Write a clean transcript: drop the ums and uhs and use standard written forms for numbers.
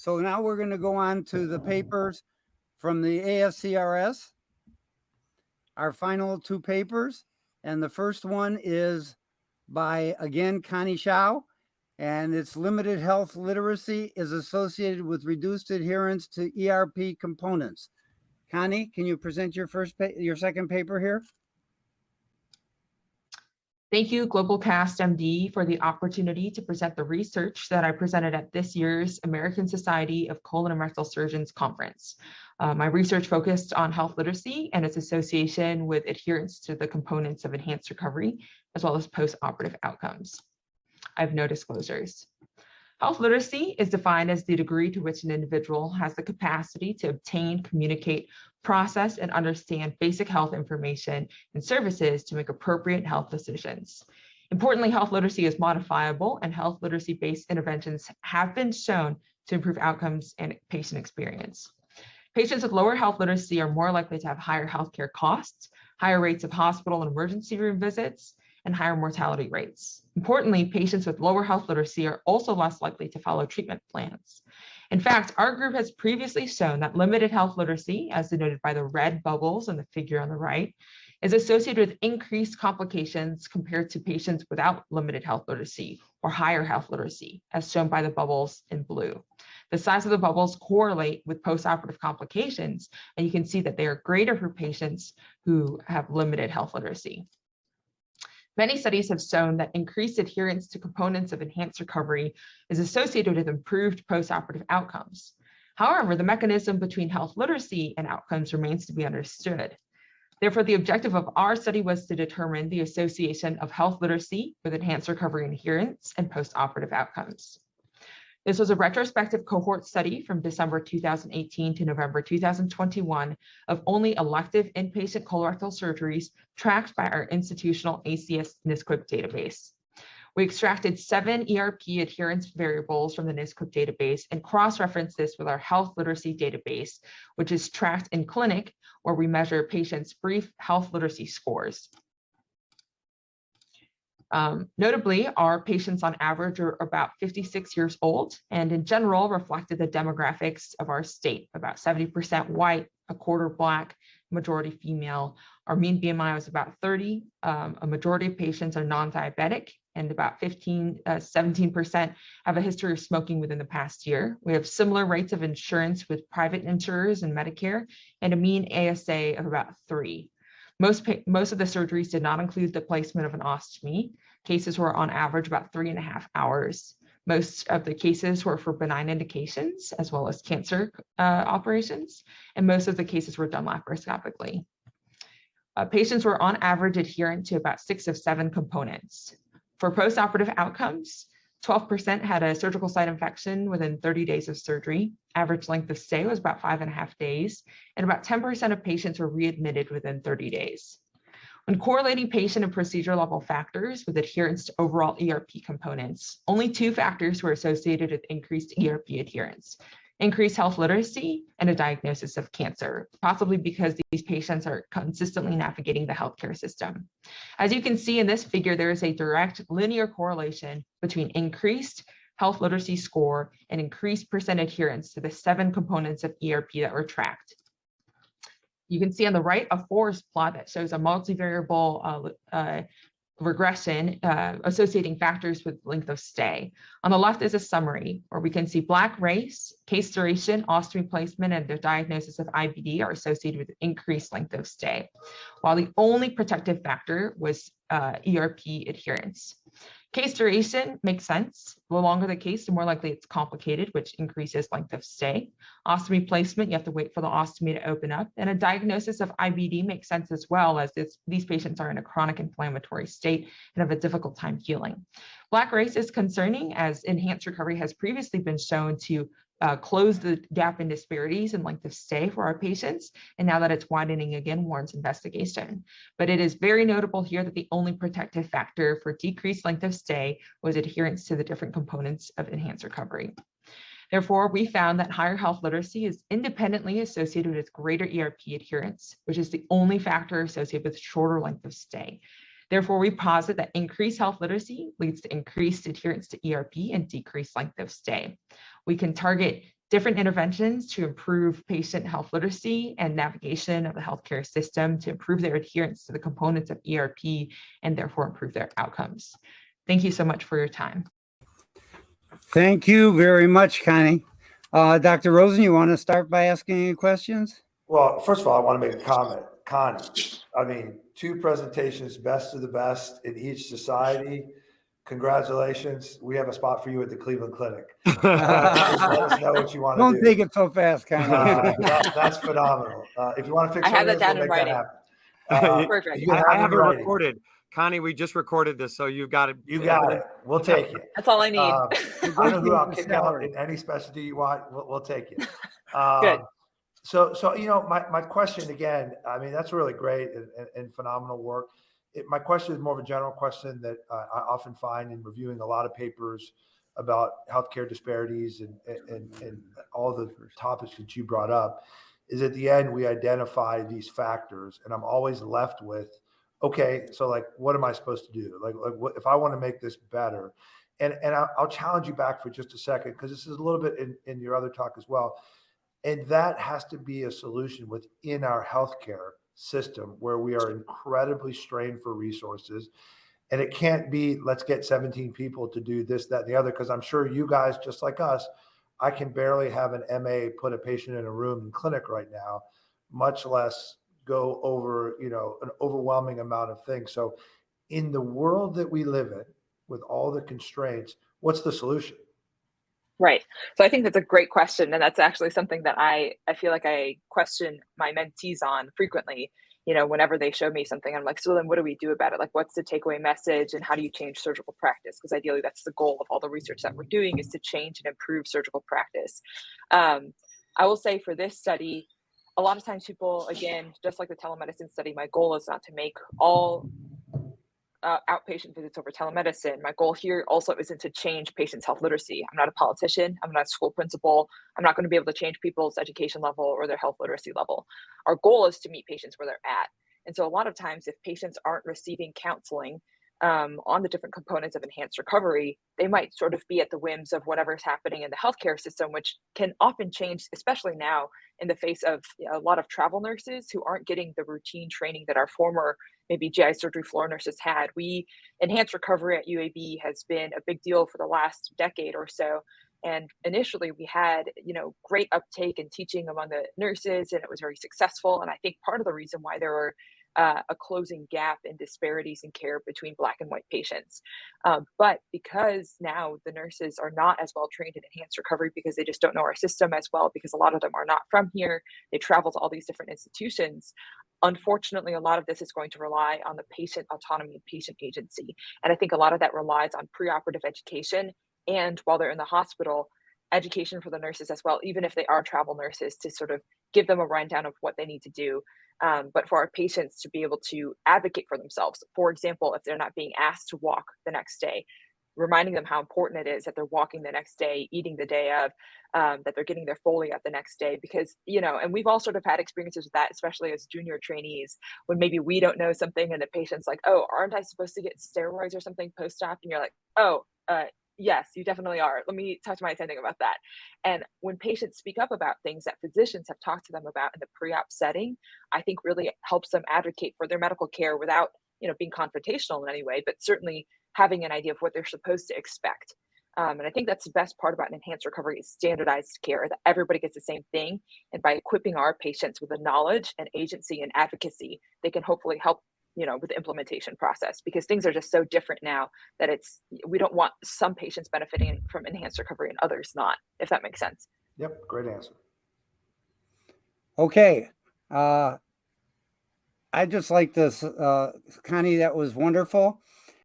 So now we're going to go on to the papers from the ASCRS, our final two papers. And the first one is by, again, Connie Shao, and it's limited health literacy is associated with reduced adherence to ERP components. Connie, can you present your second paper here? Thank you, GlobalCast MD, for the opportunity to present the research that I presented at this year's American Society of Colon and Rectal Surgeons Conference. My research focused on health literacy and its association with adherence to the components of enhanced recovery, as well as post-operative outcomes. I have no disclosures. Health literacy is defined as the degree to which an individual has the capacity to obtain, communicate, process, and understand basic health information and services to make appropriate health decisions. Importantly, health literacy is modifiable, and health literacy-based interventions have been shown to improve outcomes and patient experience. Patients with lower health literacy are more likely to have higher healthcare costs, higher rates of hospital and emergency room visits, and higher mortality rates. Importantly, patients with lower health literacy are also less likely to follow treatment plans. In fact, our group has previously shown that limited health literacy, as denoted by the red bubbles in the figure on the right, is associated with increased complications compared to patients without limited health literacy or higher health literacy, as shown by the bubbles in blue. The size of the bubbles correlate with postoperative complications, and you can see that they are greater for patients who have limited health literacy. Many studies have shown that increased adherence to components of enhanced recovery is associated with improved postoperative outcomes. However, the mechanism between health literacy and outcomes remains to be understood. Therefore, the objective of our study was to determine the association of health literacy with enhanced recovery adherence and postoperative outcomes. This was a retrospective cohort study from December 2018 to November 2021 of only elective inpatient colorectal surgeries tracked by our institutional ACS NSQIP database. We extracted 7 ERP adherence variables from the NSQIP database and cross-referenced this with our health literacy database, which is tracked in clinic, where we measure patients' brief health literacy scores. Notably, our patients on average are about 56 years old and in general reflected the demographics of our state, about 70% white, a quarter Black, majority female. Our mean BMI was about 30. A majority of patients are non-diabetic, and about 17% have a history of smoking within the past year. We have similar rates of insurance with private insurers and Medicare, and a mean ASA of about 3. Most of the surgeries did not include the placement of an ostomy. Cases were on average about 3.5 hours. Most of the cases were for benign indications as well as cancer operations, and most of the cases were done laparoscopically. Patients were on average adherent to about 6 of 7 components. For postoperative outcomes, 12% had a surgical site infection within 30 days of surgery. Average length of stay was about 5.5 days, and about 10% of patients were readmitted within 30 days. When correlating patient and procedure level factors with adherence to overall ERP components, only 2 factors were associated with increased ERP adherence: increased health literacy and a diagnosis of cancer, possibly because these patients are consistently navigating the healthcare system. As you can see in this figure, there is a direct linear correlation between increased health literacy score and increased percent adherence to the 7 components of ERP that were tracked. You can see on the right a forest plot that shows a multivariable regression associating factors with length of stay. On the left is a summary where we can see Black race, case duration, ostomy placement, and the diagnosis of IBD are associated with increased length of stay, while the only protective factor was ERP adherence. Case duration makes sense. The longer the case, the more likely it's complicated, which increases length of stay. Ostomy placement, you have to wait for the ostomy to open up. And a diagnosis of IBD makes sense as well, as these patients are in a chronic inflammatory state and have a difficult time healing. Black race is concerning, as enhanced recovery has previously been shown to close the gap in disparities in length of stay for our patients, and now that it's widening again warrants investigation. But it is very notable here that the only protective factor for decreased length of stay was adherence to the different components of enhanced recovery. Therefore, we found that higher health literacy is independently associated with greater ERP adherence, which is the only factor associated with shorter length of stay. Therefore, we posit that increased health literacy leads to increased adherence to ERP and decreased length of stay. We can target different interventions to improve patient health literacy and navigation of the healthcare system to improve their adherence to the components of ERP and therefore improve their outcomes. Thank you so much for your time. Thank you very much, Connie. Dr. Rosen, you want to start by asking any questions? Well, first of all, I want to make a comment. Connie, I mean, 2 presentations, best of the best in each society. Congratulations. We have a spot for you at the Cleveland Clinic. Just let us know what you want to do. Don't take it so fast, Connie. That's phenomenal. If you want to fix I have that down we'll in make that writing. happen. Perfect. You can I have it it writing. recorded. Connie, we just recorded this, so you've got it. You got it. We'll take it. That's all I need. I know who I'll kick out in any specialty you want. We'll take it. Good. So you know, my question again, I mean, that's really great and phenomenal work. My question is more of a general question that I often find in reviewing a lot of papers about healthcare disparities and all the topics that you brought up, is at the end, we identify these factors and I'm always left with, okay, so like, what am I supposed to do? Like what, if I want to make this better? And I'll challenge you back for just a second, because this is a little bit in your other talk as well. And that has to be a solution within our healthcare system where we are incredibly strained for resources. And it can't be, let's get 17 people to do this, that, and the other, because I'm sure you guys, just like us, I can barely have an MA put a patient in a room in clinic right now, much less go over, you know, an overwhelming amount of things. So in the world that we live in, with all the constraints, what's the solution? Right. So I think that's a great question. And that's actually something that I feel like I question my mentees on frequently. You know, whenever they show me something, I'm like, so then what do we do about it? Like, what's the takeaway message and how do you change surgical practice? Because ideally, that's the goal of all the research that we're doing, is to change and improve surgical practice. I will say for this study, a lot of times people, again, just like the telemedicine study, my goal is not to make all outpatient visits over telemedicine. My goal here also isn't to change patients' health literacy. I'm not a politician. I'm not a school principal. I'm not going to be able to change people's education level or their health literacy level. Our goal is to meet patients where they're at. And so a lot of times, if patients aren't receiving counseling on the different components of enhanced recovery, they might sort of be at the whims of whatever's happening in the healthcare system, which can often change, especially now in the face of a lot of travel nurses who aren't getting the routine training that our former maybe GI surgery floor nurses had. Enhanced recovery at UAB has been a big deal for the last decade or so. And initially we had, you know, great uptake in teaching among the nurses, and it was very successful. And I think part of the reason why there were a closing gap in disparities in care between Black and white patients. But because now the nurses are not as well trained in enhanced recovery because they just don't know our system as well, because a lot of them are not from here, they travel to all these different institutions. Unfortunately, a lot of this is going to rely on the patient autonomy and patient agency. And I think a lot of that relies on preoperative education. And while they're in the hospital, education for the nurses as well, even if they are travel nurses, to sort of give them a rundown of what they need to do. But for our patients to be able to advocate for themselves. For example, if they're not being asked to walk the next day, reminding them how important it is that they're walking the next day, eating the day of, that they're getting their foliate the next day. Because, you know, and we've all sort of had experiences with that, especially as junior trainees, when maybe we don't know something and the patient's like, oh, aren't I supposed to get steroids or something post-op? And you're like, oh, yes, you definitely are. Let me talk to my attending about that. And when patients speak up about things that physicians have talked to them about in the pre-op setting, I think really helps them advocate for their medical care without, you know, being confrontational in any way, but certainly having an idea of what they're supposed to expect. And I think that's the best part about an enhanced recovery, is standardized care, that everybody gets the same thing. And by equipping our patients with the knowledge and agency and advocacy, they can hopefully help, you know, with the implementation process, because things are just so different now that we don't want some patients benefiting from enhanced recovery and others not, if that makes sense. Yep, great answer. Okay. I just like this, Connie, that was wonderful.